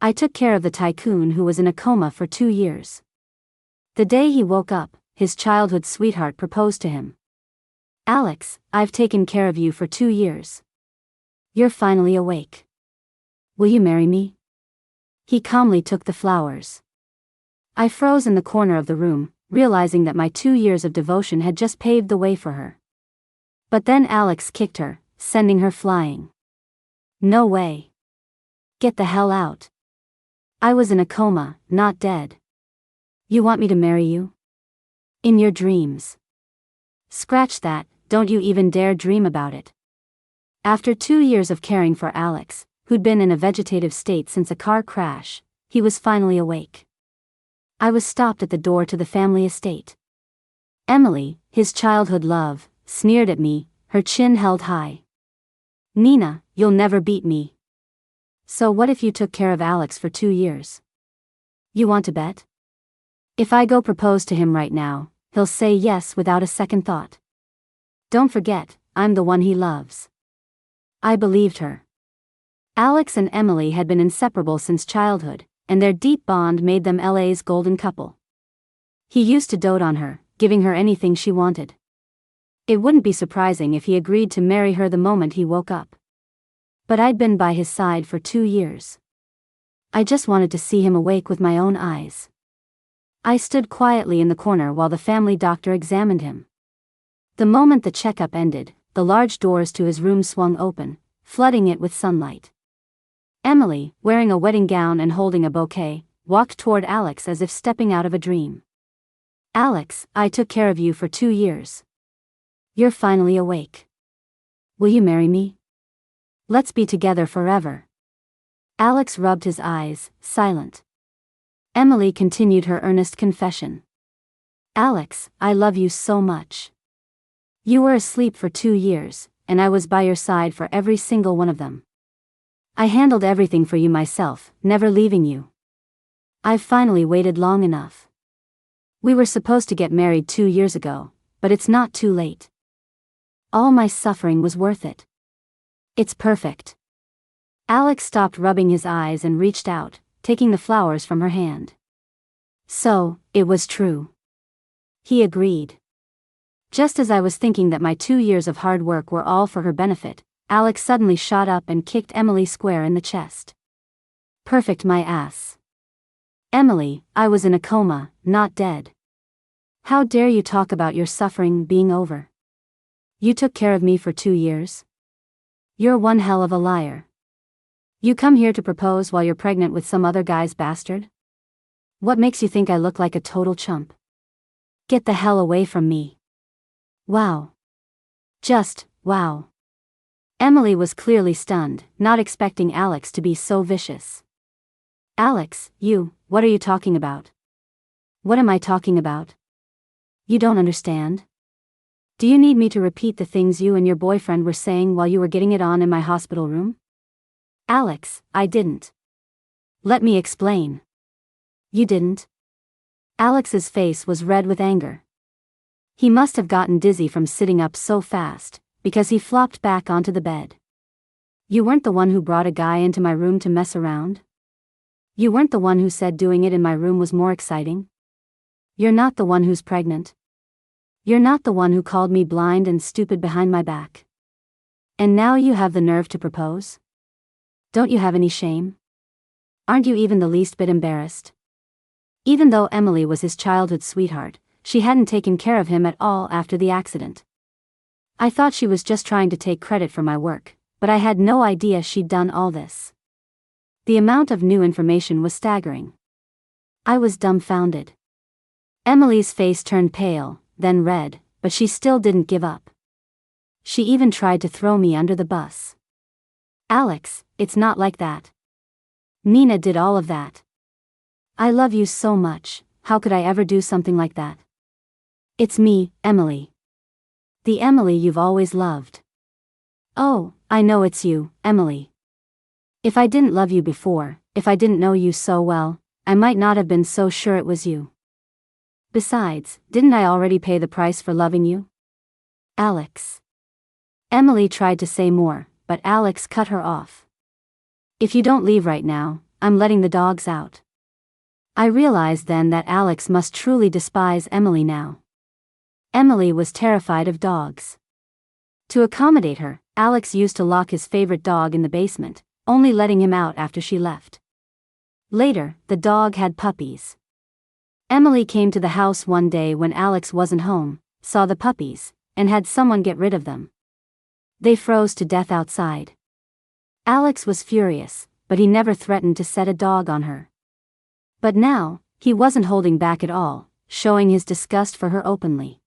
I took care of the tycoon who was in a coma for 2 years. The day he woke up, his childhood sweetheart proposed to him. Alex, I've taken care of you for 2 years. You're finally awake. Will you marry me? He calmly took the flowers. I froze in the corner of the room, realizing that my 2 years of devotion had just paved the way for her. But then Alex kicked her, sending her flying. No way. Get the hell out. I was in a coma, not dead. You want me to marry you? In your dreams. Scratch that, don't you even dare dream about it. After 2 years of caring for Alex, who'd been in a vegetative state since a car crash, he was finally awake. I was stopped at the door to the family estate. Emily, his childhood love, sneered at me, her chin held high. Nina, you'll never beat me. So what if you took care of Alex for 2 years? You want to bet? If I go propose to him right now, he'll say yes without a second thought. Don't forget, I'm the one he loves. I believed her. Alex and Emily had been inseparable since childhood, and their deep bond made them LA's golden couple. He used to dote on her, giving her anything she wanted. It wouldn't be surprising if he agreed to marry her the moment he woke up. But I'd been by his side for 2 years. I just wanted to see him awake with my own eyes. I stood quietly in the corner while the family doctor examined him. The moment the checkup ended, the large doors to his room swung open, flooding it with sunlight. Emily, wearing a wedding gown and holding a bouquet, walked toward Alex as if stepping out of a dream. Alex, I took care of you for 2 years. You're finally awake. Will you marry me? Let's be together forever. Alex rubbed his eyes, silent. Emily continued her earnest confession. Alex, I love you so much. You were asleep for 2 years, and I was by your side for every single one of them. I handled everything for you myself, never leaving you. I've finally waited long enough. We were supposed to get married 2 years ago, but it's not too late. All my suffering was worth it. It's perfect. Alex stopped rubbing his eyes and reached out, taking the flowers from her hand. So, it was true. He agreed. Just as I was thinking that my 2 years of hard work were all for her benefit, Alex suddenly shot up and kicked Emily square in the chest. Perfect my ass. Emily, I was in a coma, not dead. How dare you talk about your suffering being over? You took care of me for 2 years? You're one hell of a liar. You come here to propose while you're pregnant with some other guy's bastard? What makes you think I look like a total chump? Get the hell away from me. Wow. Just, wow. Emily was clearly stunned, not expecting Alex to be so vicious. Alex, what are you talking about? What am I talking about? You don't understand? Do you need me to repeat the things you and your boyfriend were saying while you were getting it on in my hospital room? Alex, I didn't. Let me explain. You didn't? Alex's face was red with anger. He must have gotten dizzy from sitting up so fast, because he flopped back onto the bed. You weren't the one who brought a guy into my room to mess around? You weren't the one who said doing it in my room was more exciting? You're not the one who's pregnant. You're not the one who called me blind and stupid behind my back. And now you have the nerve to propose? Don't you have any shame? Aren't you even the least bit embarrassed? Even though Emily was his childhood sweetheart, she hadn't taken care of him at all after the accident. I thought she was just trying to take credit for my work, but I had no idea she'd done all this. The amount of new information was staggering. I was dumbfounded. Emily's face turned pale, then red, but she still didn't give up. She even tried to throw me under the bus. Alex, it's not like that. Nina did all of that. I love you so much, how could I ever do something like that? It's me, Emily. The Emily you've always loved. Oh, I know it's you, Emily. If I didn't love you before, if I didn't know you so well, I might not have been so sure it was you. Besides, didn't I already pay the price for loving you? Alex. Emily tried to say more, but Alex cut her off. If you don't leave right now, I'm letting the dogs out. I realized then that Alex must truly despise Emily now. Emily was terrified of dogs. To accommodate her, Alex used to lock his favorite dog in the basement, only letting him out after she left. Later, the dog had puppies. Emily came to the house one day when Alex wasn't home, saw the puppies, and had someone get rid of them. They froze to death outside. Alex was furious, but he never threatened to set a dog on her. But now, he wasn't holding back at all, showing his disgust for her openly.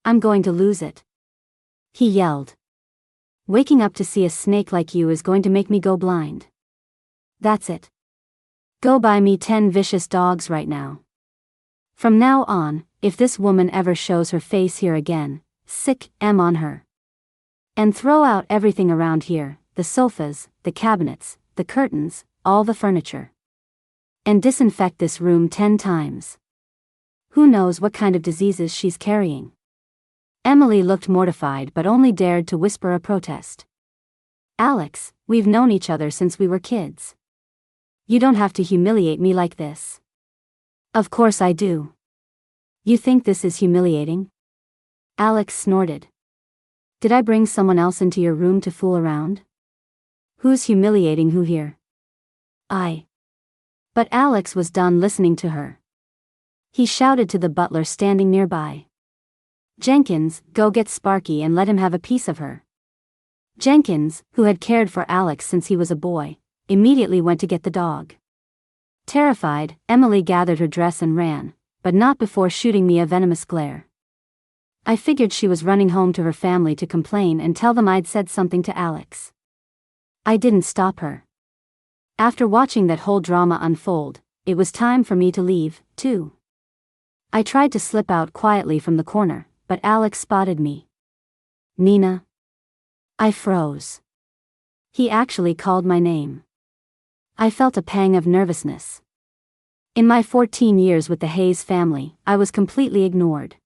I'm going to lose it, he yelled. Waking up to see a snake like you is going to make me go blind. That's it. Go buy me 10 vicious dogs right now. From now on, if this woman ever shows her face here again, sick M on her. And throw out everything around here, the sofas, the cabinets, the curtains, all the furniture. And disinfect this room 10 times. Who knows what kind of diseases she's carrying. Emily looked mortified but only dared to whisper a protest. Alex, we've known each other since we were kids. You don't have to humiliate me like this. Of course I do. You think this is humiliating? Alex snorted. Did I bring someone else into your room to fool around? Who's humiliating who here? I. But Alex was done listening to her. He shouted to the butler standing nearby. Jenkins, go get Sparky and let him have a piece of her. Jenkins, who had cared for Alex since he was a boy, immediately went to get the dog. Terrified, Emily gathered her dress and ran, but not before shooting me a venomous glare. I figured she was running home to her family to complain and tell them I'd said something to Alex. I didn't stop her. After watching that whole drama unfold, it was time for me to leave, too. I tried to slip out quietly from the corner, but Alex spotted me. Nina. I froze. He actually called my name. I felt a pang of nervousness. In my 14 years with the Hayes family, I was completely ignored.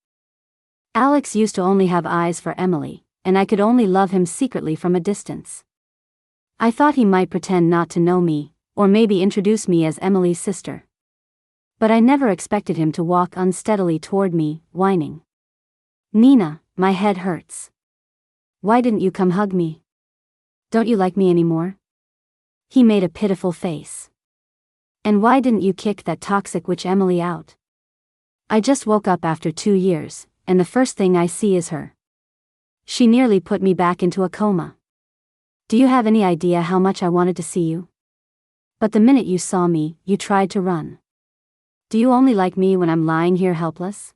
Alex used to only have eyes for Emily, and I could only love him secretly from a distance. I thought he might pretend not to know me, or maybe introduce me as Emily's sister. But I never expected him to walk unsteadily toward me, whining. Nina, my head hurts. Why didn't you come hug me? Don't you like me anymore? He made a pitiful face. And why didn't you kick that toxic witch Emily out? I just woke up after 2 years, and the first thing I see is her. She nearly put me back into a coma. Do you have any idea how much I wanted to see you? But the minute you saw me, you tried to run. Do you only like me when I'm lying here helpless?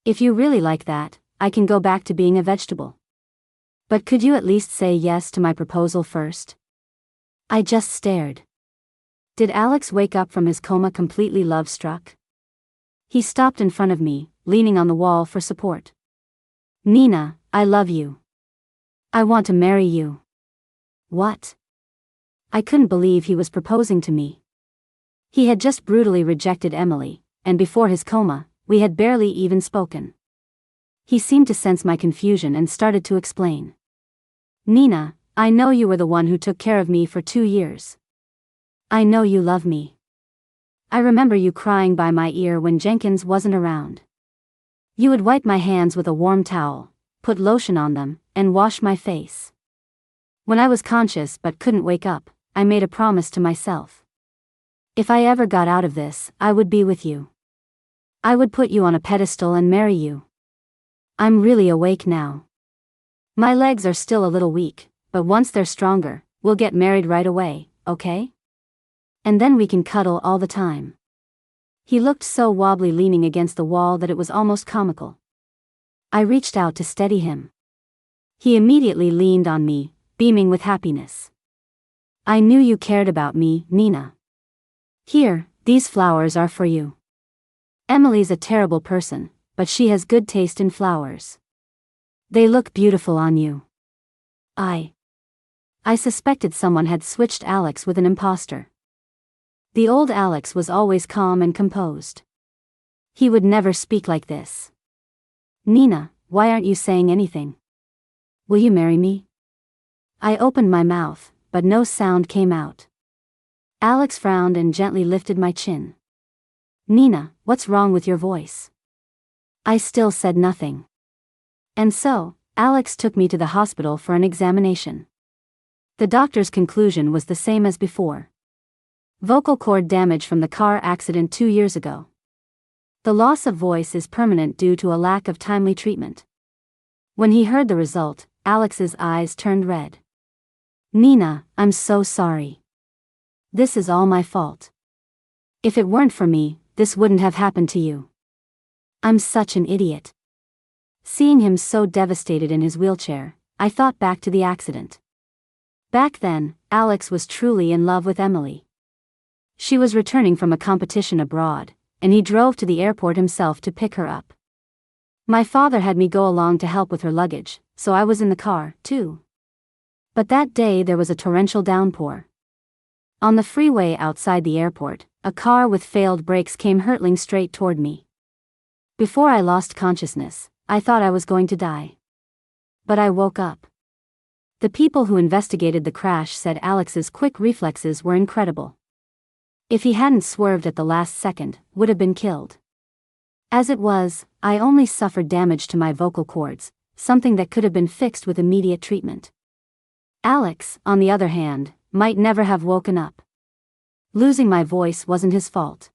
If you really like that, I can go back to being a vegetable. But could you at least say yes to my proposal first? I just stared. Did Alex wake up from his coma completely love-struck? He stopped in front of me, leaning on the wall for support. Nina, I love you. I want to marry you. What? I couldn't believe he was proposing to me. He had just brutally rejected Emily, and before his coma, we had barely even spoken. He seemed to sense my confusion and started to explain. Nina, I know you were the one who took care of me for 2 years. I know you love me. I remember you crying by my ear when Jenkins wasn't around. You would wipe my hands with a warm towel, put lotion on them, and wash my face. When I was conscious but couldn't wake up, I made a promise to myself. If I ever got out of this, I would be with you. I would put you on a pedestal and marry you. I'm really awake now. My legs are still a little weak, but once they're stronger, we'll get married right away, okay? And then we can cuddle all the time. He looked so wobbly leaning against the wall that it was almost comical. I reached out to steady him. He immediately leaned on me, beaming with happiness. I knew you cared about me, Nina. Here, these flowers are for you. Emily's a terrible person, but she has good taste in flowers. They look beautiful on you. I suspected someone had switched Alex with an imposter. The old Alex was always calm and composed. He would never speak like this. Nina, why aren't you saying anything? Will you marry me? I opened my mouth, but no sound came out. Alex frowned and gently lifted my chin. Nina, what's wrong with your voice? I still said nothing. And so, Alex took me to the hospital for an examination. The doctor's conclusion was the same as before. Vocal cord damage from the car accident 2 years ago. The loss of voice is permanent due to a lack of timely treatment. When he heard the result, Alex's eyes turned red. Nina, I'm so sorry. This is all my fault. If it weren't for me, this wouldn't have happened to you. I'm such an idiot. Seeing him so devastated in his wheelchair, I thought back to the accident. Back then, Alex was truly in love with Emily. She was returning from a competition abroad, and he drove to the airport himself to pick her up. My father had me go along to help with her luggage, so I was in the car, too. But that day there was a torrential downpour. On the freeway outside the airport, a car with failed brakes came hurtling straight toward me. Before I lost consciousness, I thought I was going to die. But I woke up. The people who investigated the crash said Alex's quick reflexes were incredible. If he hadn't swerved at the last second, would have been killed. As it was, I only suffered damage to my vocal cords, something that could have been fixed with immediate treatment. Alex, on the other hand, might never have woken up. Losing my voice wasn't his fault.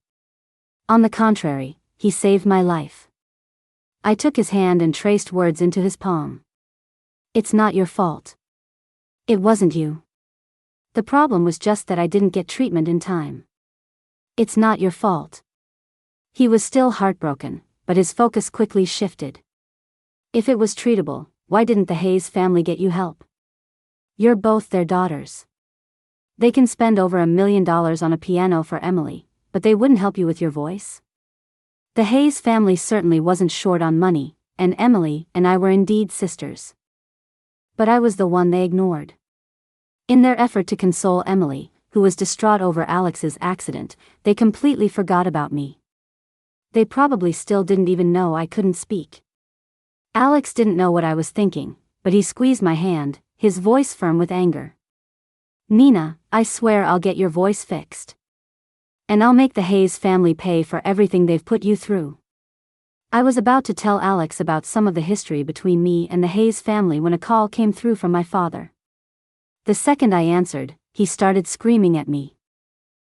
On the contrary, he saved my life. I took his hand and traced words into his palm. It's not your fault. It wasn't you. The problem was just that I didn't get treatment in time. It's not your fault. He was still heartbroken, but his focus quickly shifted. If it was treatable, why didn't the Hayes family get you help? You're both their daughters. They can spend over $1 million on a piano for Emily, but they wouldn't help you with your voice? The Hayes family certainly wasn't short on money, and Emily and I were indeed sisters. But I was the one they ignored. In their effort to console Emily, who was distraught over Alex's accident, they completely forgot about me. They probably still didn't even know I couldn't speak. Alex didn't know what I was thinking, but he squeezed my hand, his voice firm with anger. Nina, I swear I'll get your voice fixed. And I'll make the Hayes family pay for everything they've put you through. I was about to tell Alex about some of the history between me and the Hayes family when a call came through from my father. The second I answered, he started screaming at me.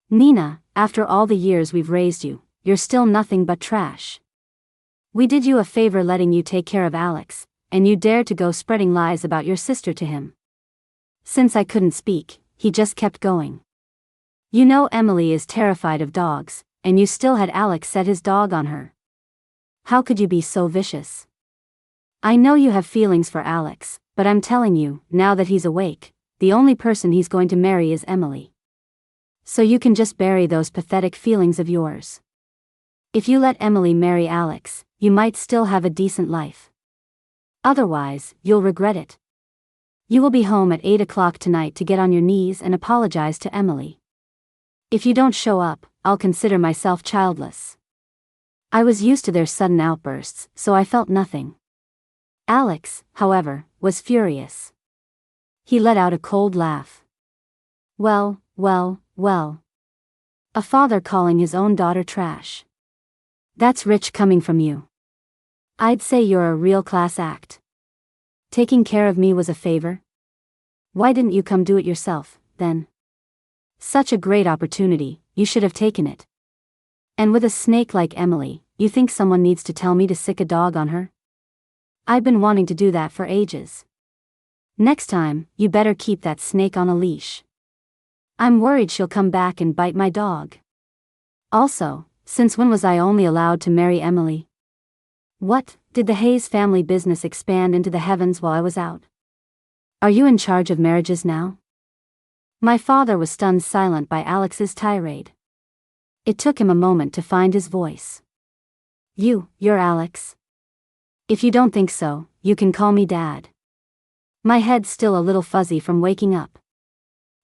Nina, after all the years we've raised you, you're still nothing but trash. We did you a favor letting you take care of Alex, and you dared to go spreading lies about your sister to him. Since I couldn't speak, he just kept going. You know Emily is terrified of dogs, and you still had Alex set his dog on her. How could you be so vicious? I know you have feelings for Alex, but I'm telling you, now that he's awake, the only person he's going to marry is Emily. So you can just bury those pathetic feelings of yours. If you let Emily marry Alex, you might still have a decent life. Otherwise, you'll regret it. You will be home at 8 o'clock tonight to get on your knees and apologize to Emily. If you don't show up, I'll consider myself childless. I was used to their sudden outbursts, so I felt nothing. Alex, however, was furious. He let out a cold laugh. Well. A father calling his own daughter trash. That's rich coming from you. I'd say you're a real class act. Taking care of me was a favor? Why didn't you come do it yourself, then? Such a great opportunity, you should have taken it. And with a snake like Emily, you think someone needs to tell me to sick a dog on her? I've been wanting to do that for ages. Next time, you better keep that snake on a leash. I'm worried she'll come back and bite my dog. Also, since when was I only allowed to marry Emily? What, did the Hayes family business expand into the heavens while I was out? Are you in charge of marriages now? My father was stunned silent by Alex's tirade. It took him a moment to find his voice. You're Alex? If you don't think so, you can call me Dad. My head's still a little fuzzy from waking up.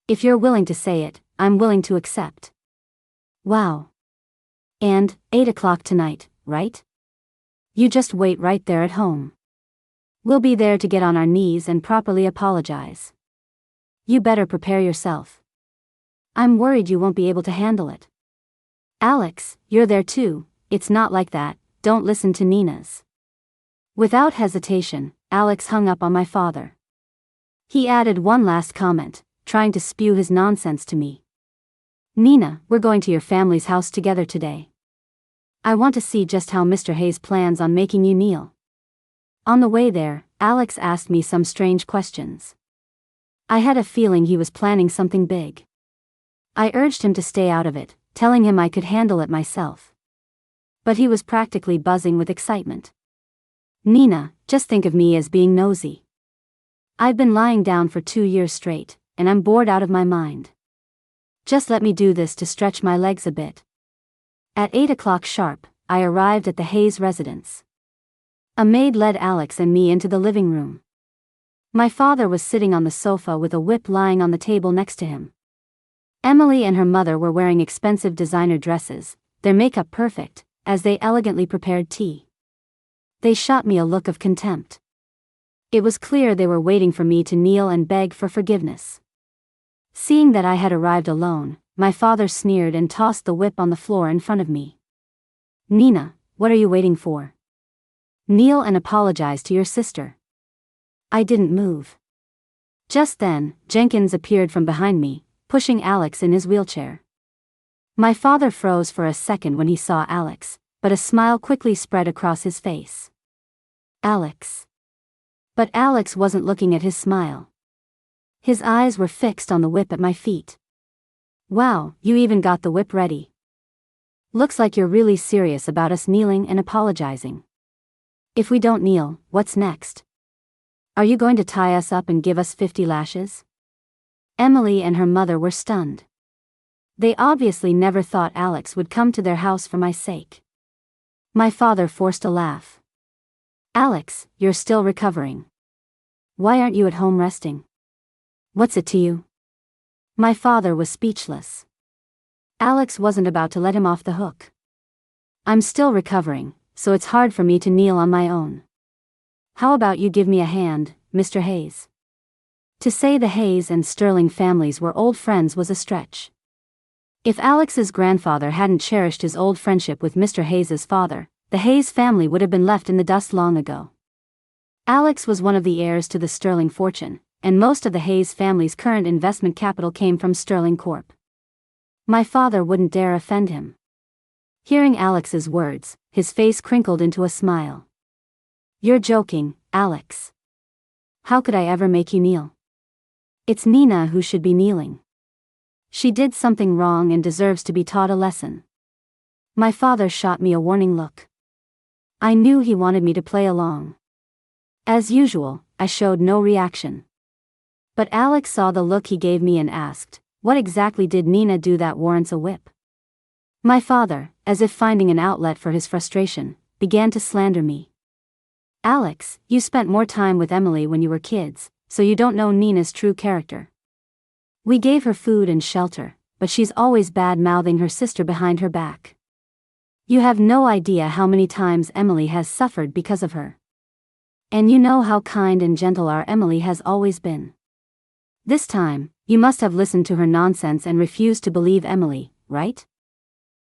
If you're willing to say it, I'm willing to accept. Wow. And, 8 o'clock tonight, right? You just wait right there at home. We'll be there to get on our knees and properly apologize. You better prepare yourself. I'm worried you won't be able to handle it. Alex, you're there too, it's not like that, don't listen to Nina's. Without hesitation, Alex hung up on my father. He added one last comment, trying to spew his nonsense to me. Nina, we're going to your family's house together today. I want to see just how Mr. Hayes plans on making you kneel. On the way there, Alex asked me some strange questions. I had a feeling he was planning something big. I urged him to stay out of it, telling him I could handle it myself. But he was practically buzzing with excitement. Nina, just think of me as being nosy. I've been lying down for 2 years straight, and I'm bored out of my mind. Just let me do this to stretch my legs a bit. At 8 o'clock sharp, I arrived at the Hayes residence. A maid led Alex and me into the living room. My father was sitting on the sofa with a whip lying on the table next to him. Emily and her mother were wearing expensive designer dresses, their makeup perfect, as they elegantly prepared tea. They shot me a look of contempt. It was clear they were waiting for me to kneel and beg for forgiveness. Seeing that I had arrived alone, my father sneered and tossed the whip on the floor in front of me. Nina, what are you waiting for? Kneel and apologize to your sister. I didn't move. Just then, Jenkins appeared from behind me, pushing Alex in his wheelchair. My father froze for a second when he saw Alex, but a smile quickly spread across his face. Alex. But Alex wasn't looking at his smile. His eyes were fixed on the whip at my feet. Wow, you even got the whip ready. Looks like you're really serious about us kneeling and apologizing. If we don't kneel, what's next? Are you going to tie us up and give us 50 lashes? Emily and her mother were stunned. They obviously never thought Alex would come to their house for my sake. My father forced a laugh. Alex, you're still recovering. Why aren't you at home resting? What's it to you? My father was speechless. Alex wasn't about to let him off the hook. I'm still recovering, so it's hard for me to kneel on my own. How about you give me a hand, Mr. Hayes? To say the Hayes and Sterling families were old friends was a stretch. If Alex's grandfather hadn't cherished his old friendship with Mr. Hayes's father, the Hayes family would have been left in the dust long ago. Alex was one of the heirs to the Sterling fortune, and most of the Hayes family's current investment capital came from Sterling Corp. My father wouldn't dare offend him. Hearing Alex's words, his face crinkled into a smile. You're joking, Alex. How could I ever make you kneel? It's Nina who should be kneeling. She did something wrong and deserves to be taught a lesson. My father shot me a warning look. I knew he wanted me to play along. As usual, I showed no reaction. But Alex saw the look he gave me and asked, what exactly did Nina do that warrants a whip? My father, as if finding an outlet for his frustration, began to slander me. Alex, you spent more time with Emily when you were kids, so you don't know Nina's true character. We gave her food and shelter, but she's always bad-mouthing her sister behind her back. You have no idea how many times Emily has suffered because of her. And you know how kind and gentle our Emily has always been. This time, you must have listened to her nonsense and refused to believe Emily, right?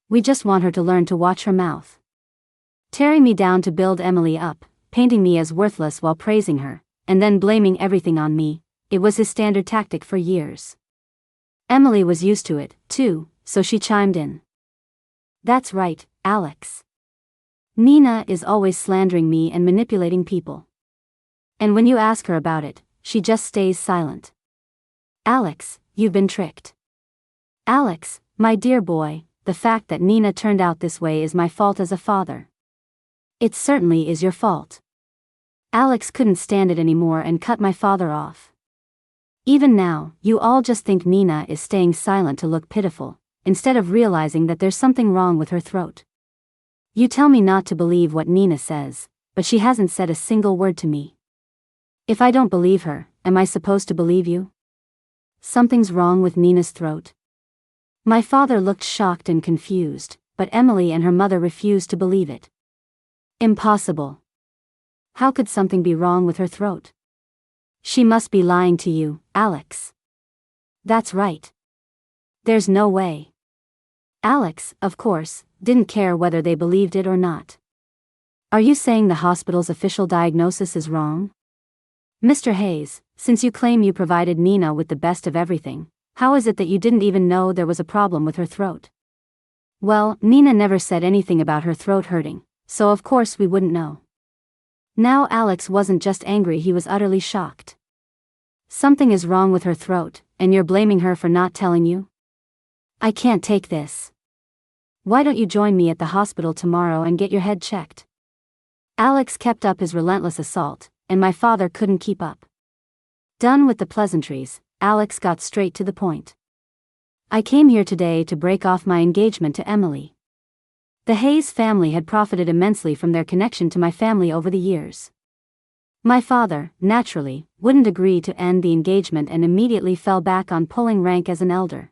We just want her to learn to watch her mouth. Tearing me down to build Emily up, painting me as worthless while praising her, and then blaming everything on me, it was his standard tactic for years. Emily was used to it, too, so she chimed in. That's right, Alex. Nina is always slandering me and manipulating people. And when you ask her about it, she just stays silent. Alex, you've been tricked. Alex, my dear boy, the fact that Nina turned out this way is my fault as a father. It certainly is your fault. Alex couldn't stand it anymore and cut my father off. Even now, you all just think Nina is staying silent to look pitiful, instead of realizing that there's something wrong with her throat. You tell me not to believe what Nina says, but she hasn't said a single word to me. If I don't believe her, am I supposed to believe you? Something's wrong with Nina's throat. My father looked shocked and confused, but Emily and her mother refused to believe it. Impossible. How could something be wrong with her throat? She must be lying to you, Alex. That's right. There's no way. Alex, of course, didn't care whether they believed it or not. Are you saying the hospital's official diagnosis is wrong? Mr. Hayes, since you claim you provided Nina with the best of everything, how is it that you didn't even know there was a problem with her throat? Well, Nina never said anything about her throat hurting, so of course we wouldn't know. Now Alex wasn't just angry, he was utterly shocked. Something is wrong with her throat, and you're blaming her for not telling you? I can't take this. Why don't you join me at the hospital tomorrow and get your head checked? Alex kept up his relentless assault, and my father couldn't keep up. Done with the pleasantries, Alex got straight to the point. I came here today to break off my engagement to Emily. The Hayes family had profited immensely from their connection to my family over the years. My father, naturally, wouldn't agree to end the engagement and immediately fell back on pulling rank as an elder.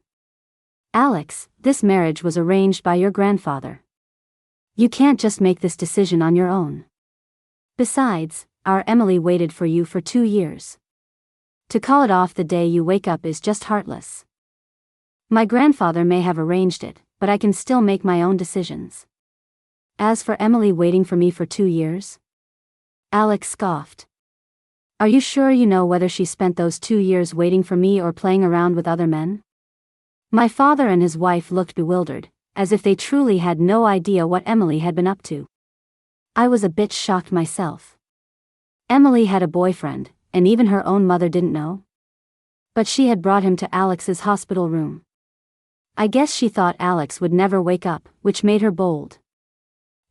Alex, this marriage was arranged by your grandfather. You can't just make this decision on your own. Besides, our Emily waited for you for 2 years. To call it off the day you wake up is just heartless. My grandfather may have arranged it, but I can still make my own decisions. As for Emily waiting for me for 2 years? Alex scoffed. Are you sure you know whether she spent those 2 years waiting for me or playing around with other men? My father and his wife looked bewildered, as if they truly had no idea what Emily had been up to. I was a bit shocked myself. Emily had a boyfriend, and even her own mother didn't know? But she had brought him to Alex's hospital room. I guess she thought Alex would never wake up, which made her bold.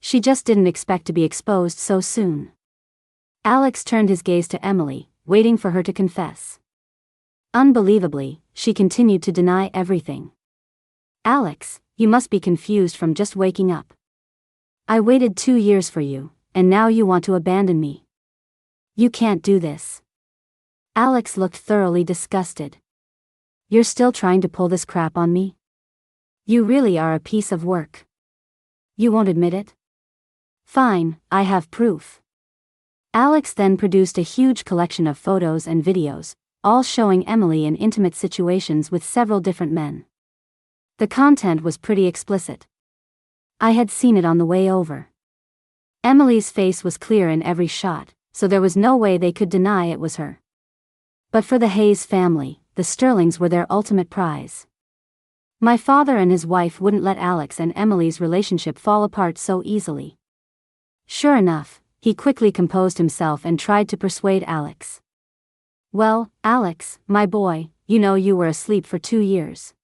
She just didn't expect to be exposed so soon. Alex turned his gaze to Emily, waiting for her to confess. Unbelievably, she continued to deny everything. Alex, you must be confused from just waking up. I waited 2 years for you, and now you want to abandon me. You can't do this. Alex looked thoroughly disgusted. You're still trying to pull this crap on me? You really are a piece of work. You won't admit it? Fine, I have proof. Alex then produced a huge collection of photos and videos, all showing Emily in intimate situations with several different men. The content was pretty explicit. I had seen it on the way over. Emily's face was clear in every shot, so there was no way they could deny it was her. But for the Hayes family, the Sterlings were their ultimate prize. My father and his wife wouldn't let Alex and Emily's relationship fall apart so easily. Sure enough, he quickly composed himself and tried to persuade Alex. Well, Alex, my boy, you know you were asleep for 2 years.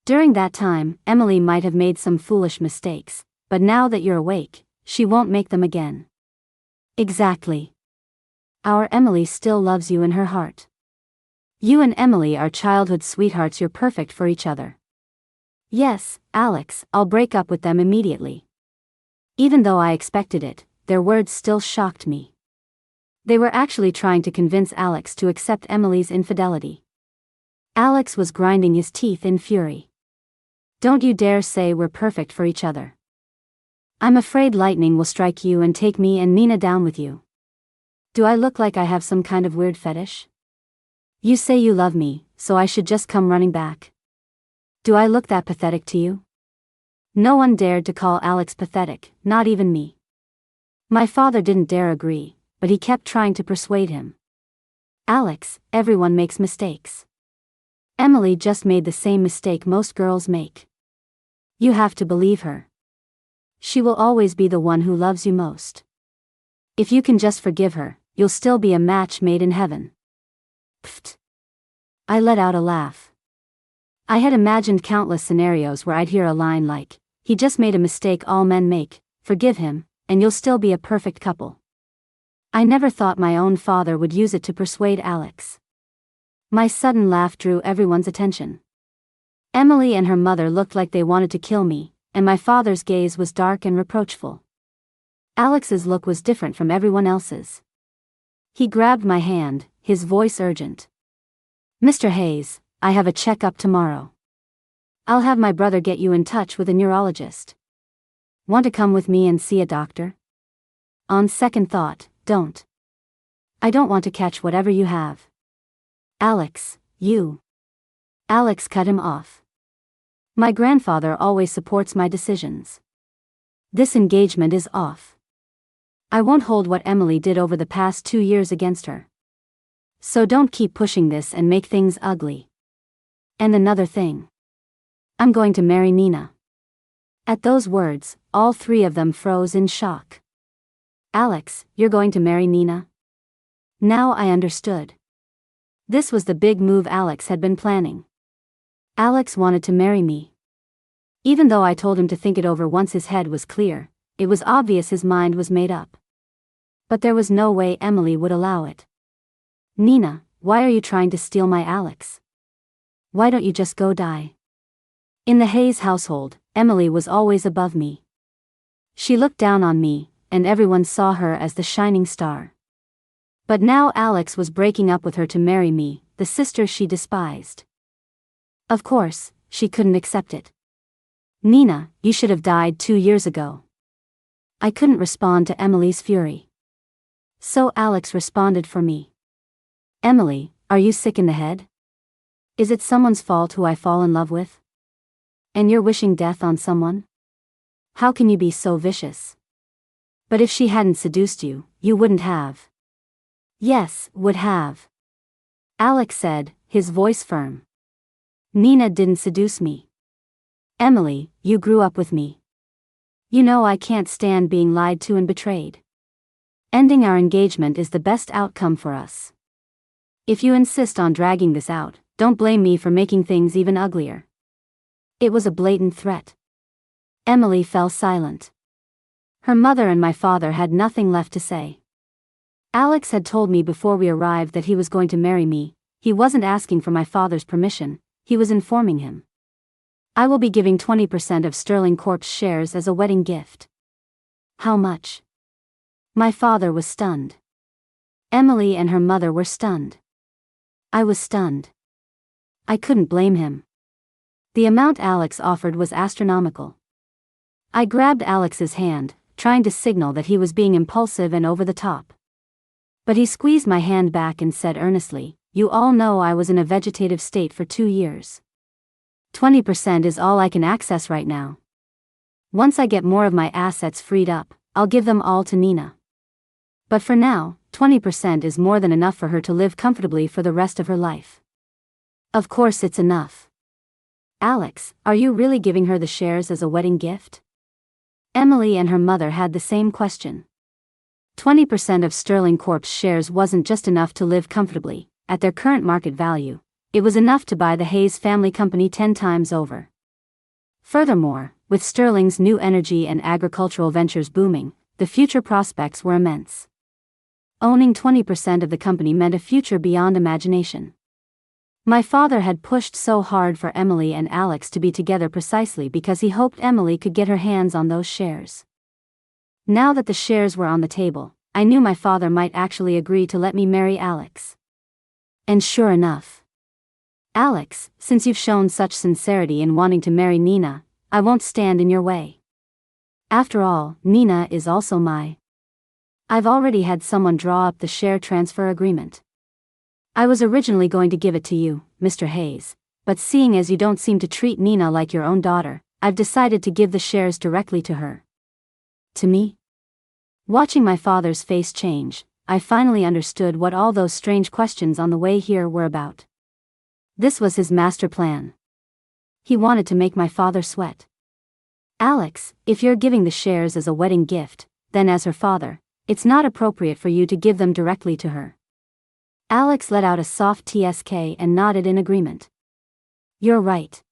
During that time, Emily might have made some foolish mistakes, but now that you're awake, she won't make them again. Exactly. Our Emily still loves you in her heart. You and Emily are childhood sweethearts, you're perfect for each other. Yes, Alex, I'll break up with them immediately. Even though I expected it, their words still shocked me. They were actually trying to convince Alex to accept Emily's infidelity. Alex was grinding his teeth in fury. Don't you dare say we're perfect for each other. I'm afraid lightning will strike you and take me and Nina down with you. Do I look like I have some kind of weird fetish? You say you love me, so I should just come running back. Do I look that pathetic to you? No one dared to call Alex pathetic, not even me. My father didn't dare agree, but he kept trying to persuade him. Alex, everyone makes mistakes. Emily just made the same mistake most girls make. You have to believe her. She will always be the one who loves you most. If you can just forgive her, you'll still be a match made in heaven. Pfft. I let out a laugh. I had imagined countless scenarios where I'd hear a line like, he just made a mistake all men make, forgive him, and you'll still be a perfect couple. I never thought my own father would use it to persuade Alex. My sudden laugh drew everyone's attention. Emily and her mother looked like they wanted to kill me, and my father's gaze was dark and reproachful. Alex's look was different from everyone else's. He grabbed my hand, his voice urgent. Mr. Hayes, I have a checkup tomorrow. I'll have my brother get you in touch with a neurologist. Want to come with me and see a doctor? On second thought, don't. I don't want to catch whatever you have. Alex, you. Alex cut him off. My grandfather always supports my decisions. This engagement is off. I won't hold what Emily did over the past 2 years against her. So don't keep pushing this and make things ugly. And another thing. I'm going to marry Nina. At those words, all three of them froze in shock. Alex, you're going to marry Nina? Now I understood. This was the big move Alex had been planning. Alex wanted to marry me. Even though I told him to think it over once his head was clear, it was obvious his mind was made up. But there was no way Emily would allow it. Nina, why are you trying to steal my Alex? Why don't you just go die? In the Hayes household, Emily was always above me. She looked down on me, and everyone saw her as the shining star. But now Alex was breaking up with her to marry me, the sister she despised. Of course, she couldn't accept it. Nina, you should have died 2 years ago. I couldn't respond to Emily's fury. So Alex responded for me. Emily, are you sick in the head? Is it someone's fault who I fall in love with? And you're wishing death on someone? How can you be so vicious? But if she hadn't seduced you, you wouldn't have. Yes, would have. Alex said, his voice firm. Nina didn't seduce me. Emily, you grew up with me. You know I can't stand being lied to and betrayed. Ending our engagement is the best outcome for us. If you insist on dragging this out, don't blame me for making things even uglier. It was a blatant threat. Emily fell silent. Her mother and my father had nothing left to say. Alex had told me before we arrived that he was going to marry me. He wasn't asking for my father's permission, he was informing him. I will be giving 20% of Sterling Corp's shares as a wedding gift. How much? My father was stunned. Emily and her mother were stunned. I was stunned. I couldn't blame him. The amount Alex offered was astronomical. I grabbed Alex's hand, trying to signal that he was being impulsive and over the top. But he squeezed my hand back and said earnestly, "You all know I was in a vegetative state for 2 years. 20% is all I can access right now. Once I get more of my assets freed up, I'll give them all to Nina. But for now, 20% is more than enough for her to live comfortably for the rest of her life." Of course it's enough. Alex, are you really giving her the shares as a wedding gift? Emily and her mother had the same question. 20% of Sterling Corp's shares wasn't just enough to live comfortably. At their current market value, it was enough to buy the Hayes family company 10 times over. Furthermore, with Sterling's new energy and agricultural ventures booming, the future prospects were immense. Owning 20% of the company meant a future beyond imagination. My father had pushed so hard for Emily and Alex to be together precisely because he hoped Emily could get her hands on those shares. Now that the shares were on the table, I knew my father might actually agree to let me marry Alex. And sure enough. Alex, since you've shown such sincerity in wanting to marry Nina, I won't stand in your way. After all, Nina is also I've already had someone draw up the share transfer agreement. I was originally going to give it to you, Mr. Hayes, but seeing as you don't seem to treat Nina like your own daughter, I've decided to give the shares directly to her. To me? Watching my father's face change, I finally understood what all those strange questions on the way here were about. This was his master plan. He wanted to make my father sweat. Alex, if you're giving the shares as a wedding gift, then as her father, it's not appropriate for you to give them directly to her. Alex let out a soft TSK and nodded in agreement. You're right.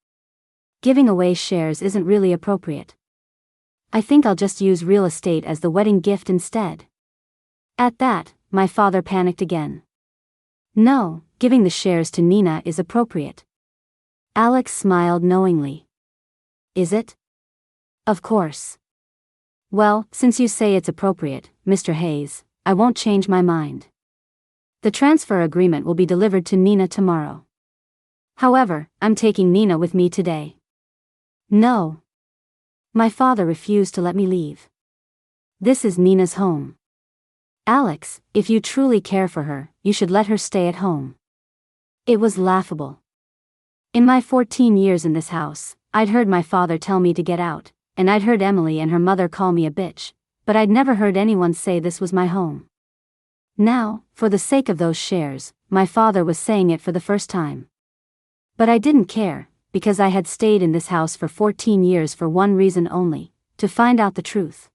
Giving away shares isn't really appropriate. I think I'll just use real estate as the wedding gift instead. At that, my father panicked again. No, giving the shares to Nina is appropriate. Alex smiled knowingly. Is it? Of course. Well, since you say it's appropriate, Mr. Hayes, I won't change my mind. The transfer agreement will be delivered to Nina tomorrow. However, I'm taking Nina with me today. No. My father refused to let me leave. This is Nina's home. Alex, if you truly care for her, you should let her stay at home. It was laughable. In my 14 years in this house, I'd heard my father tell me to get out, and I'd heard Emily and her mother call me a bitch, but I'd never heard anyone say this was my home. Now, for the sake of those shares, my father was saying it for the first time. But I didn't care, because I had stayed in this house for 14 years for one reason only: to find out the truth.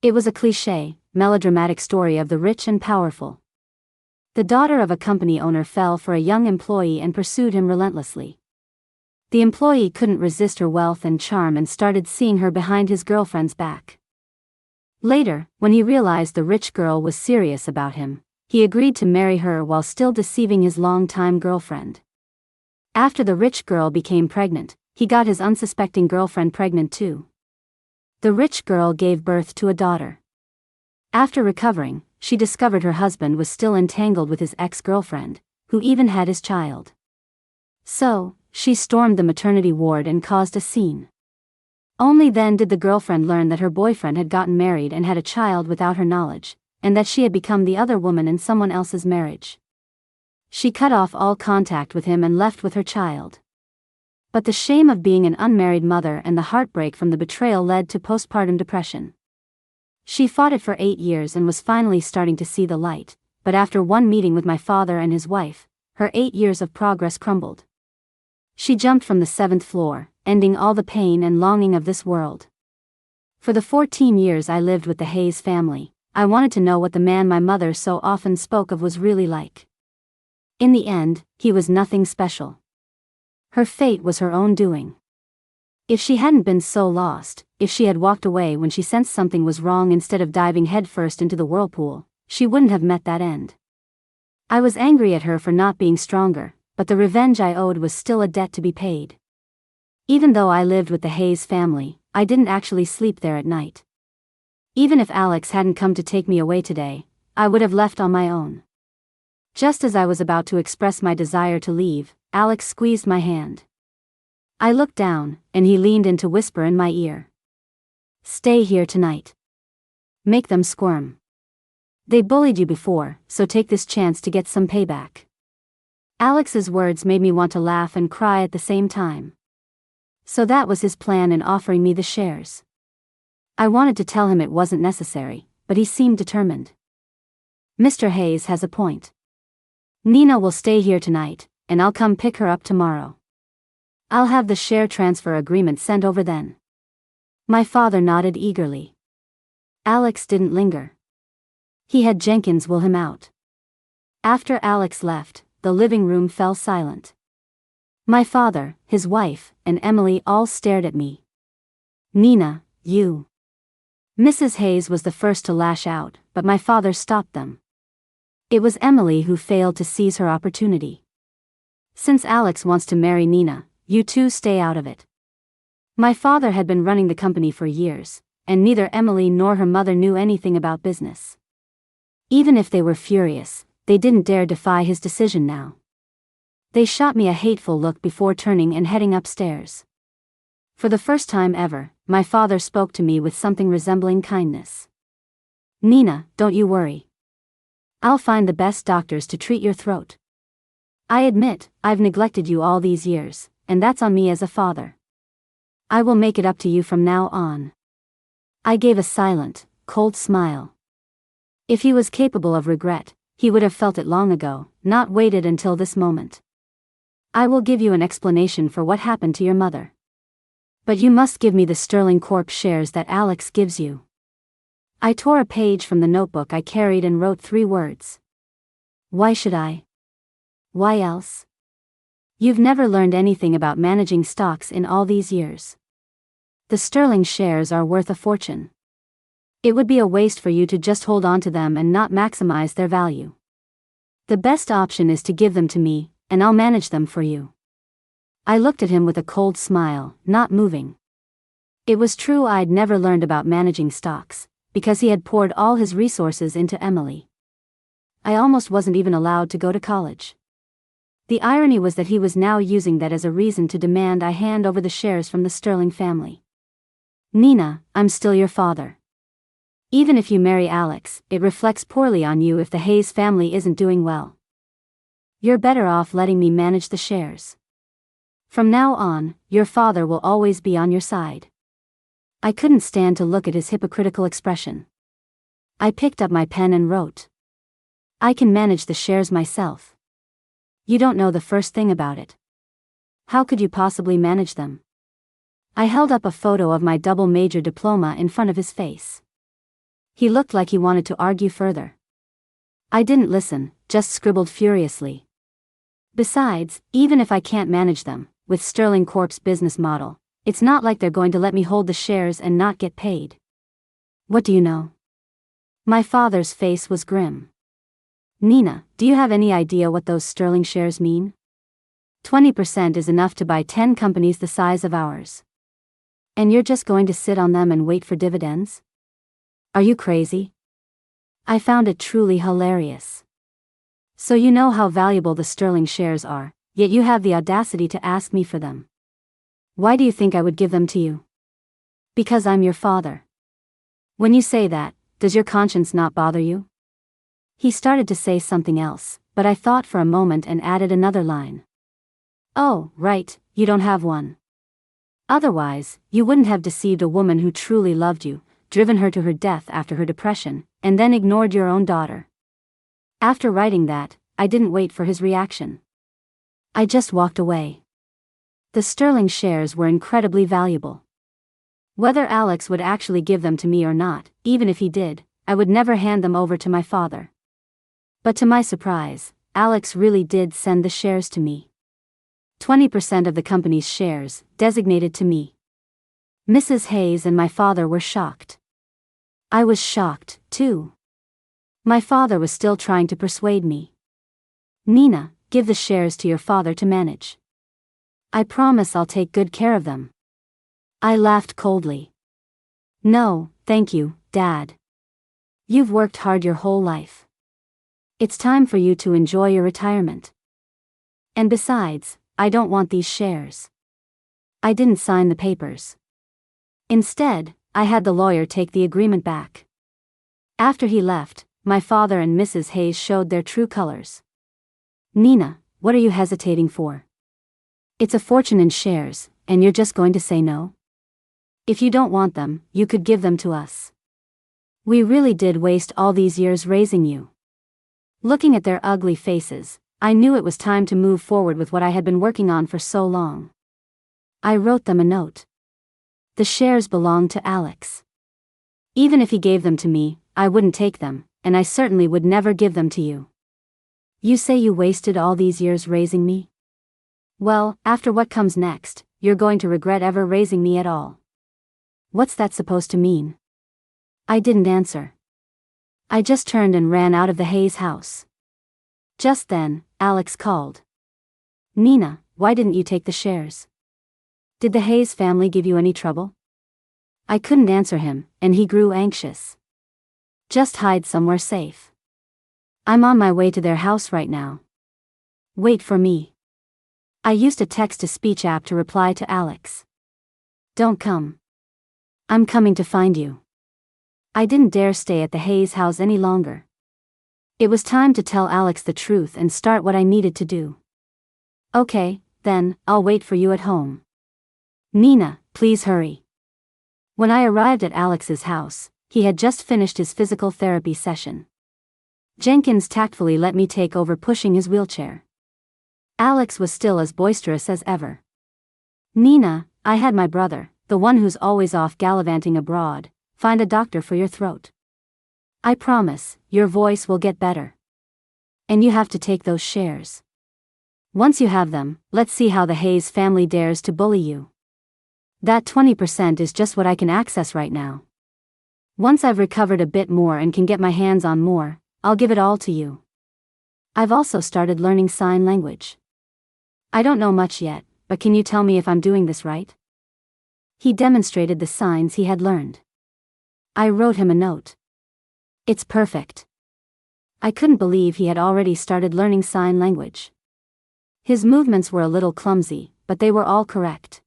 It was a cliché, melodramatic story of the rich and powerful. The daughter of a company owner fell for a young employee and pursued him relentlessly. The employee couldn't resist her wealth and charm and started seeing her behind his girlfriend's back. Later, when he realized the rich girl was serious about him, he agreed to marry her while still deceiving his longtime girlfriend. After the rich girl became pregnant, he got his unsuspecting girlfriend pregnant too. The rich girl gave birth to a daughter. After recovering, she discovered her husband was still entangled with his ex-girlfriend, who even had his child. So, she stormed the maternity ward and caused a scene. Only then did the girlfriend learn that her boyfriend had gotten married and had a child without her knowledge, and that she had become the other woman in someone else's marriage. She cut off all contact with him and left with her child. But the shame of being an unmarried mother and the heartbreak from the betrayal led to postpartum depression. She fought it for 8 years and was finally starting to see the light, but after one meeting with my father and his wife, her 8 years of progress crumbled. She jumped from the 7th floor, ending all the pain and longing of this world. For the 14 years I lived with the Hayes family, I wanted to know what the man my mother so often spoke of was really like. In the end, he was nothing special. Her fate was her own doing. If she hadn't been so lost, if she had walked away when she sensed something was wrong instead of diving headfirst into the whirlpool, she wouldn't have met that end. I was angry at her for not being stronger, but the revenge I owed was still a debt to be paid. Even though I lived with the Hayes family, I didn't actually sleep there at night. Even if Alex hadn't come to take me away today, I would have left on my own. Just as I was about to express my desire to leave, Alex squeezed my hand. I looked down, and he leaned in to whisper in my ear. "Stay here tonight. Make them squirm. They bullied you before, so take this chance to get some payback." Alex's words made me want to laugh and cry at the same time. So that was his plan in offering me the shares. I wanted to tell him it wasn't necessary, but he seemed determined. "Mr. Hayes has a point. Nina will stay here tonight, and I'll come pick her up tomorrow. I'll have the share transfer agreement sent over then." My father nodded eagerly. Alex didn't linger. He had Jenkins will him out. After Alex left, the living room fell silent. My father, his wife, and Emily all stared at me. "Nina, you..." Mrs. Hayes was the first to lash out, but my father stopped them. It was Emily who failed to seize her opportunity. "Since Alex wants to marry Nina, you two stay out of it." My father had been running the company for years, and neither Emily nor her mother knew anything about business. Even if they were furious, they didn't dare defy his decision now. They shot me a hateful look before turning and heading upstairs. For the first time ever, my father spoke to me with something resembling kindness. "Nina, don't you worry. I'll find the best doctors to treat your throat. I admit, I've neglected you all these years, and that's on me as a father. I will make it up to you from now on." I gave a silent, cold smile. If he was capable of regret, he would have felt it long ago, not waited until this moment. "I will give you an explanation for what happened to your mother. But you must give me the Sterling Corp shares that Alex gives you." I tore a page from the notebook I carried and wrote 3 words. "Why should I? Why else? You've never learned anything about managing stocks in all these years. The Sterling shares are worth a fortune. It would be a waste for you to just hold on to them and not maximize their value. The best option is to give them to me, and I'll manage them for you." I looked at him with a cold smile, not moving. It was true I'd never learned about managing stocks, because he had poured all his resources into Emily. I almost wasn't even allowed to go to college. The irony was that he was now using that as a reason to demand I hand over the shares from the Sterling family. "Nina, I'm still your father. Even if you marry Alex, it reflects poorly on you if the Hayes family isn't doing well. You're better off letting me manage the shares. From now on, your father will always be on your side. I couldn't stand to look at his hypocritical expression. I picked up my pen and wrote. I can manage the shares myself. You don't know the first thing about it. How could you possibly manage them? I held up a photo of my double major diploma in front of his face. He looked like he wanted to argue further. I didn't listen, just scribbled furiously. Besides, even if I can't manage them, with Sterling Corp's business model, it's not like they're going to let me hold the shares and not get paid. What do you know? My father's face was grim. Nina, do you have any idea what those Sterling shares mean? 20% is enough to buy 10 companies the size of ours. And you're just going to sit on them and wait for dividends? Are you crazy? I found it truly hilarious. So you know how valuable the Sterling shares are, yet you have the audacity to ask me for them. Why do you think I would give them to you? Because I'm your father. When you say that, does your conscience not bother you? He started to say something else, but I thought for a moment and added another line. Oh, right, you don't have one. Otherwise, you wouldn't have deceived a woman who truly loved you, driven her to her death after her depression, and then ignored your own daughter. After writing that, I didn't wait for his reaction. I just walked away. The Sterling shares were incredibly valuable. Whether Alex would actually give them to me or not, even if he did, I would never hand them over to my father. But to my surprise, Alex really did send the shares to me. 20% of the company's shares, designated to me. Mrs. Hayes and my father were shocked. I was shocked, too. My father was still trying to persuade me. Nina, give the shares to your father to manage. I promise I'll take good care of them. I laughed coldly. No, thank you, Dad. You've worked hard your whole life. It's time for you to enjoy your retirement. And besides, I don't want these shares. I didn't sign the papers. Instead, I had the lawyer take the agreement back. After he left, my father and Mrs. Hayes showed their true colors. Nina, what are you hesitating for? It's a fortune in shares, and you're just going to say no? If you don't want them, you could give them to us. We really did waste all these years raising you. Looking at their ugly faces, I knew it was time to move forward with what I had been working on for so long. I wrote them a note. The shares belonged to Alex. Even if he gave them to me, I wouldn't take them, and I certainly would never give them to you. You say you wasted all these years raising me? Well, after what comes next, you're going to regret ever raising me at all. What's that supposed to mean? I didn't answer. I just turned and ran out of the Hayes house. Just then, Alex called. Nina, why didn't you take the shares? Did the Hayes family give you any trouble? I couldn't answer him, and he grew anxious. Just hide somewhere safe. I'm on my way to their house right now. Wait for me. I used a text-to-speech app to reply to Alex. Don't come. I'm coming to find you. I didn't dare stay at the Hayes house any longer. It was time to tell Alex the truth and start what I needed to do. Okay, then, I'll wait for you at home. Nina, please hurry. When I arrived at Alex's house, he had just finished his physical therapy session. Jenkins tactfully let me take over pushing his wheelchair. Alex was still as boisterous as ever. Nina, I had my brother, the one who's always off gallivanting abroad, find a doctor for your throat. I promise, your voice will get better. And you have to take those shares. Once you have them, let's see how the Hayes family dares to bully you. That 20% is just what I can access right now. Once I've recovered a bit more and can get my hands on more, I'll give it all to you. I've also started learning sign language. I don't know much yet, but can you tell me if I'm doing this right? He demonstrated the signs he had learned. I wrote him a note. It's perfect. I couldn't believe he had already started learning sign language. His movements were a little clumsy, but they were all correct.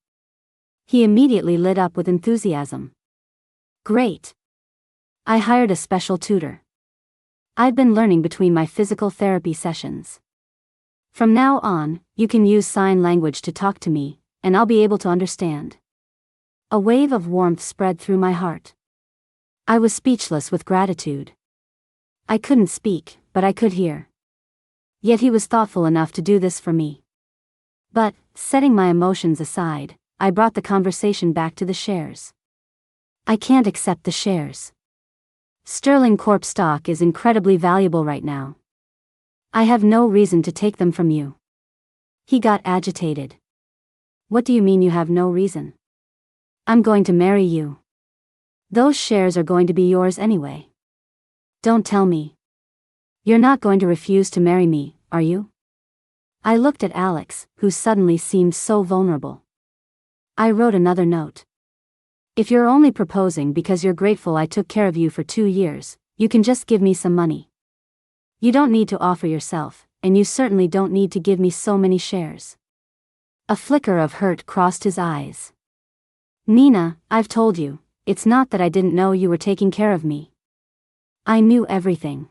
He immediately lit up with enthusiasm. Great. I hired a special tutor. I'd been learning between my physical therapy sessions. From now on, you can use sign language to talk to me, and I'll be able to understand. A wave of warmth spread through my heart. I was speechless with gratitude. I couldn't speak, but I could hear. Yet he was thoughtful enough to do this for me. But, setting my emotions aside, I brought the conversation back to the shares. I can't accept the shares. Sterling Corp stock is incredibly valuable right now. I have no reason to take them from you. He got agitated. What do you mean you have no reason? I'm going to marry you. Those shares are going to be yours anyway. Don't tell me. You're not going to refuse to marry me, are you? I looked at Alex, who suddenly seemed so vulnerable. I wrote another note. If you're only proposing because you're grateful I took care of you for 2 years, you can just give me some money. You don't need to offer yourself, and you certainly don't need to give me so many shares. A flicker of hurt crossed his eyes. Nina, I've told you, it's not that I didn't know you were taking care of me. I knew everything.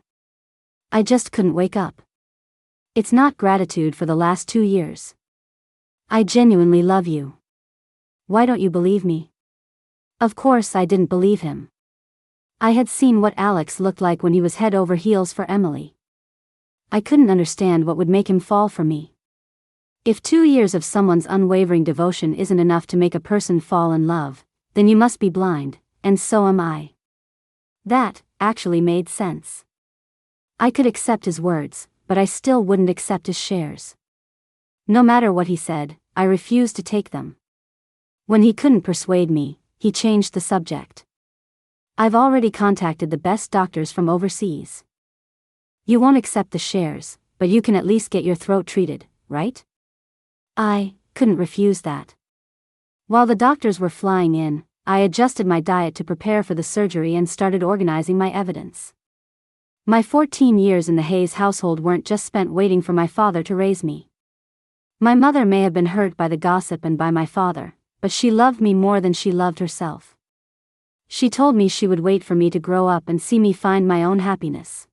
I just couldn't wake up. It's not gratitude for the last 2 years. I genuinely love you. Why don't you believe me? Of course I didn't believe him. I had seen what Alex looked like when he was head over heels for Emily. I couldn't understand what would make him fall for me. If 2 years of someone's unwavering devotion isn't enough to make a person fall in love, then you must be blind, and so am I. That, actually made sense. I could accept his words, but I still wouldn't accept his shares. No matter what he said, I refused to take them. When he couldn't persuade me, he changed the subject. I've already contacted the best doctors from overseas. You won't accept the shares, but you can at least get your throat treated, right? I couldn't refuse that. While the doctors were flying in, I adjusted my diet to prepare for the surgery and started organizing my evidence. My 14 years in the Hayes household weren't just spent waiting for my father to raise me. My mother may have been hurt by the gossip and by my father, but she loved me more than she loved herself. She told me she would wait for me to grow up and see me find my own happiness.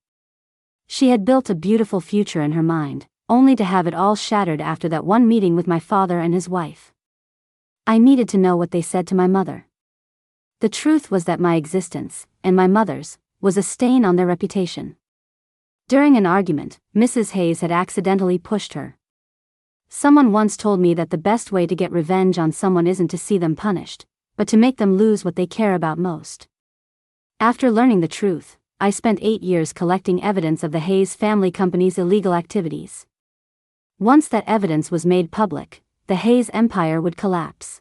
She had built a beautiful future in her mind, only to have it all shattered after that one meeting with my father and his wife. I needed to know what they said to my mother. The truth was that my existence, and my mother's, was a stain on their reputation. During an argument, Mrs. Hayes had accidentally pushed her. Someone once told me that the best way to get revenge on someone isn't to see them punished, but to make them lose what they care about most. After learning the truth, I spent 8 years collecting evidence of the Hayes family company's illegal activities. Once that evidence was made public, the Hayes empire would collapse.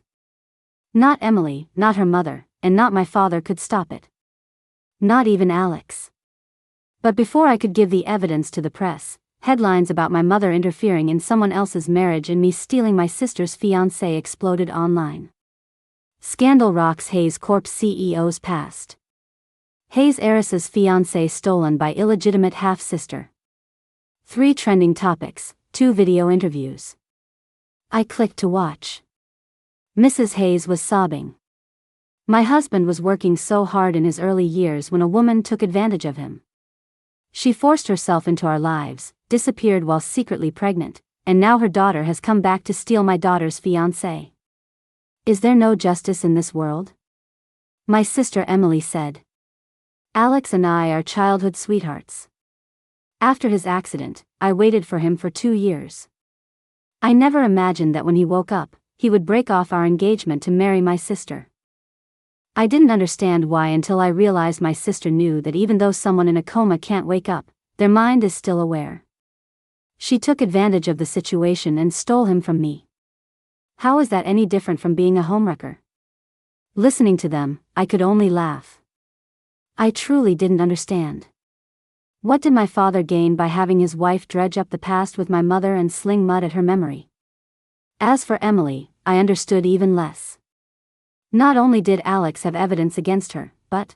Not Emily, not her mother, and not my father could stop it. Not even Alex. But before I could give the evidence to the press, headlines about my mother interfering in someone else's marriage and me stealing my sister's fiancé exploded online. Scandal rocks Hayes Corp CEO's past. Hayes heiress's fiancé stolen by illegitimate half-sister. 3 trending topics, 2 video interviews. I clicked to watch. Mrs. Hayes was sobbing. My husband was working so hard in his early years when a woman took advantage of him. She forced herself into our lives, disappeared while secretly pregnant, and now her daughter has come back to steal my daughter's fiancé. Is there no justice in this world? My sister Emily said. Alex and I are childhood sweethearts. After his accident, I waited for him for 2 years. I never imagined that when he woke up, he would break off our engagement to marry my sister. I didn't understand why until I realized my sister knew that even though someone in a coma can't wake up, their mind is still aware. She took advantage of the situation and stole him from me. How is that any different from being a homewrecker? Listening to them, I could only laugh. I truly didn't understand. What did my father gain by having his wife dredge up the past with my mother and sling mud at her memory? As for Emily, I understood even less. Not only did Alex have evidence against her, but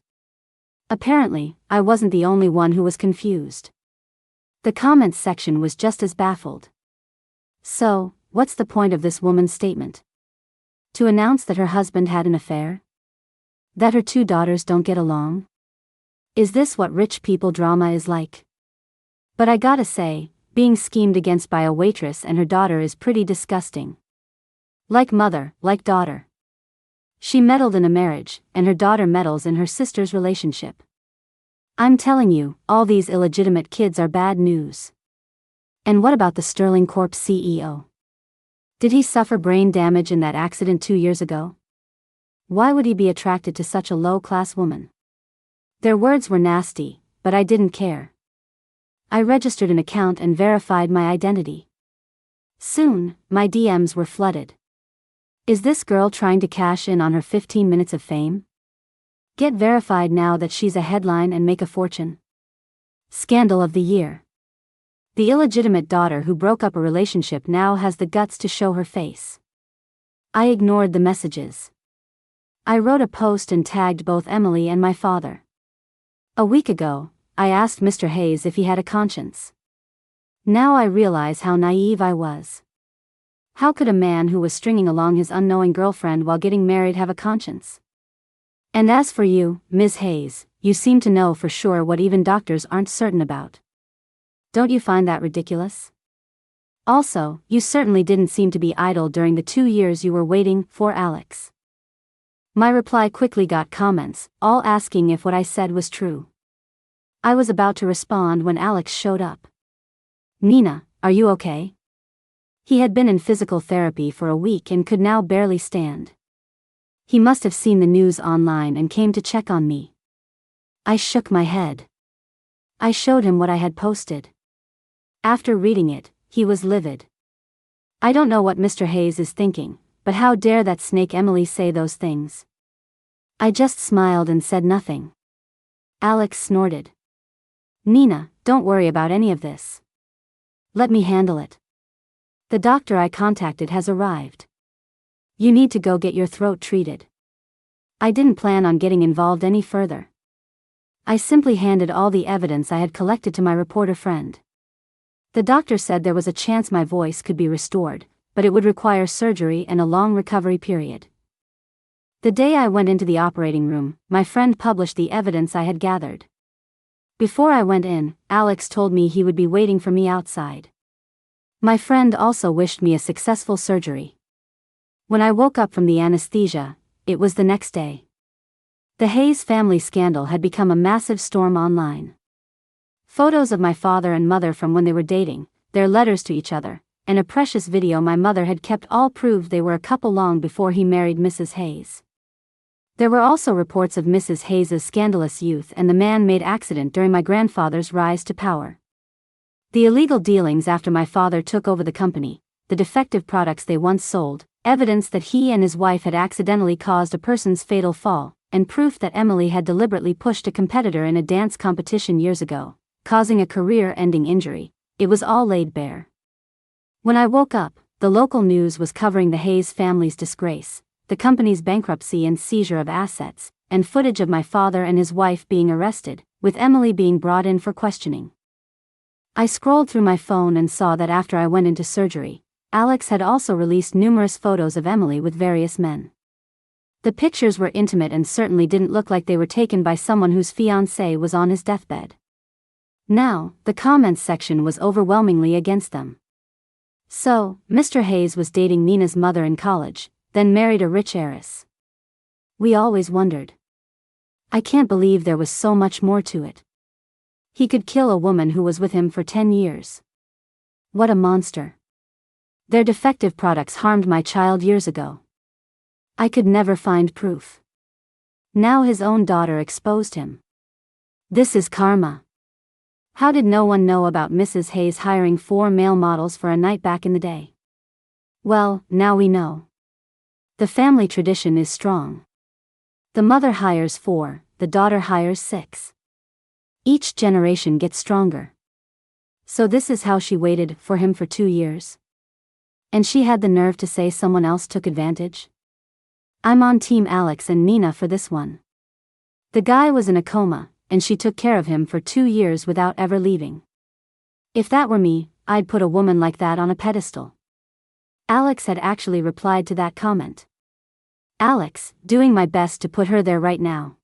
apparently, I wasn't the only one who was confused. The comments section was just as baffled. So, what's the point of this woman's statement? To announce that her husband had an affair? That her 2 daughters don't get along? Is this what rich people drama is like? But I gotta say, being schemed against by a waitress and her daughter is pretty disgusting. Like mother, like daughter. She meddled in a marriage, and her daughter meddles in her sister's relationship. I'm telling you, all these illegitimate kids are bad news. And what about the Sterling Corp CEO? Did he suffer brain damage in that accident 2 years ago? Why would he be attracted to such a low-class woman? Their words were nasty, but I didn't care. I registered an account and verified my identity. Soon, my DMs were flooded. Is this girl trying to cash in on her 15 minutes of fame? Get verified now that she's a headline and make a fortune. Scandal of the year. The illegitimate daughter who broke up a relationship now has the guts to show her face. I ignored the messages. I wrote a post and tagged both Emily and my father. A week ago, I asked Mr. Hayes if he had a conscience. Now I realize how naive I was. How could a man who was stringing along his unknowing girlfriend while getting married have a conscience? And as for you, Ms. Hayes, you seem to know for sure what even doctors aren't certain about. Don't you find that ridiculous? Also, you certainly didn't seem to be idle during the 2 years you were waiting for Alex. My reply quickly got comments, all asking if what I said was true. I was about to respond when Alex showed up. Nina, are you okay? He had been in physical therapy for a week and could now barely stand. He must have seen the news online and came to check on me. I shook my head. I showed him what I had posted. After reading it, he was livid. I don't know what Mr. Hayes is thinking, but how dare that snake Emily say those things? I just smiled and said nothing. Alex snorted. Nina, don't worry about any of this. Let me handle it. The doctor I contacted has arrived. You need to go get your throat treated. I didn't plan on getting involved any further. I simply handed all the evidence I had collected to my reporter friend. The doctor said there was a chance my voice could be restored, but it would require surgery and a long recovery period. The day I went into the operating room, my friend published the evidence I had gathered. Before I went in, Alex told me he would be waiting for me outside. My friend also wished me a successful surgery. When I woke up from the anesthesia, it was the next day. The Hayes family scandal had become a massive storm online. Photos of my father and mother from when they were dating, their letters to each other, and a precious video my mother had kept all proved they were a couple long before he married Mrs. Hayes. There were also reports of Mrs. Hayes's scandalous youth and the man-made accident during my grandfather's rise to power. The illegal dealings after my father took over the company, the defective products they once sold, evidence that he and his wife had accidentally caused a person's fatal fall, and proof that Emily had deliberately pushed a competitor in a dance competition years ago, causing a career-ending injury. It was all laid bare. When I woke up, the local news was covering the Hayes family's disgrace, the company's bankruptcy and seizure of assets, and footage of my father and his wife being arrested, with Emily being brought in for questioning. I scrolled through my phone and saw that after I went into surgery, Alex had also released numerous photos of Emily with various men. The pictures were intimate and certainly didn't look like they were taken by someone whose fiancé was on his deathbed. Now, the comments section was overwhelmingly against them. So, Mr. Hayes was dating Nina's mother in college, then married a rich heiress. We always wondered. I can't believe there was so much more to it. He could kill a woman who was with him for 10 years. What a monster. Their defective products harmed my child years ago. I could never find proof. Now his own daughter exposed him. This is karma. How did no one know about Mrs. Hayes hiring 4 male models for a night back in the day? Well, now we know. The family tradition is strong. The mother hires 4, the daughter hires 6. Each generation gets stronger. So this is how she waited for him for 2 years? And she had the nerve to say someone else took advantage? I'm on Team Alex and Nina for this one. The guy was in a coma, and she took care of him for 2 years without ever leaving. If that were me, I'd put a woman like that on a pedestal. Alex had actually replied to that comment. Alex, doing my best to put her there right now.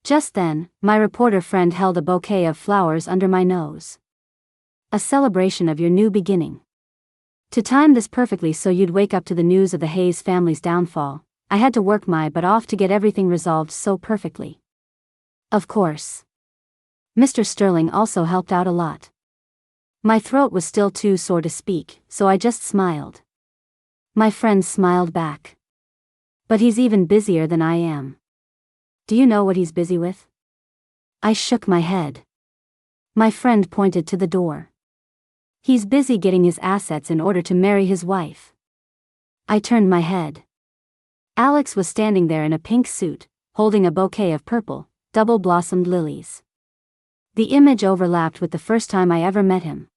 Just then, my reporter friend held a bouquet of flowers under my nose. A celebration of your new beginning. To time this perfectly so you'd wake up to the news of the Hayes family's downfall, I had to work my butt off to get everything resolved so perfectly. Of course. Mr. Sterling also helped out a lot. My throat was still too sore to speak, so I just smiled. My friend smiled back. But he's even busier than I am. Do you know what he's busy with? I shook my head. My friend pointed to the door. He's busy getting his assets in order to marry his wife. I turned my head. Alex was standing there in a pink suit, holding a bouquet of purple, double-blossomed lilies. The image overlapped with the first time I ever met him.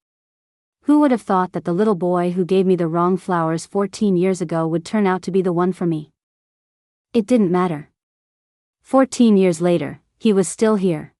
Who would have thought that the little boy who gave me the wrong flowers 14 years ago would turn out to be the one for me? It didn't matter. 14 years later, he was still here.